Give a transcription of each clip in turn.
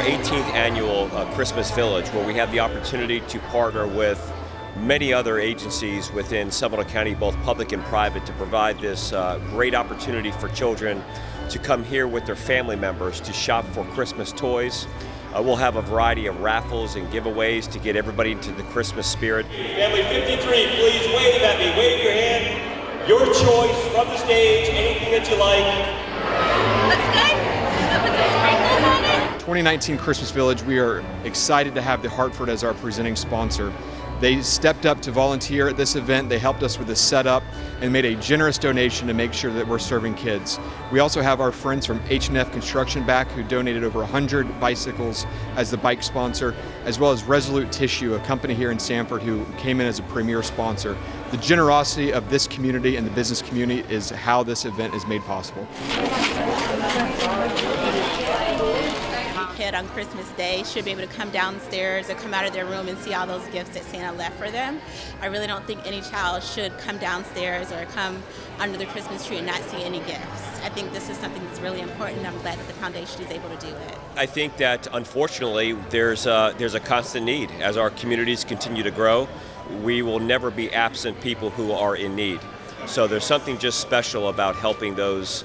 18th annual Christmas Village, where we have the opportunity to partner with many other agencies within Seminole County, both public and private, to provide this great opportunity for children to come here with their family members to shop for Christmas toys. We'll have a variety of raffles and giveaways to get everybody into the Christmas spirit. Family 53, please wave at me. Wave your hand. Your choice from the stage, anything that you like. Looks good. Put some sprinkles on it. 2019 Christmas Village, we are excited to have the Hartford as our presenting sponsor. They stepped up to volunteer at this event. They helped us with the setup and made a generous donation to make sure that we're serving kids. We also have our friends from H&F Construction back who donated over 100 bicycles as the bike sponsor, as well as Resolute Tissue, a company here in Sanford who came in as a premier sponsor. The generosity of this community and the business community is how this event is made possible. Kid on Christmas Day should be able to come downstairs or come out of their room and see all those gifts that Santa left for them. I really don't think any child should come downstairs or come under the Christmas tree and not see any gifts. I think this is something that's really important, and I'm glad that the foundation is able to do it. I think that unfortunately there's a constant need. As our communities continue to grow, we will never be absent people who are in need. So there's something just special about helping those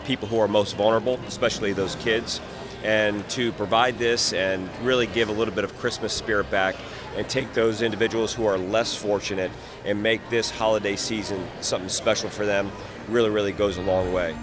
people who are most vulnerable, especially those kids, and to provide this and really give a little bit of Christmas spirit back and take those individuals who are less fortunate and make this holiday season something special for them really, really goes a long way.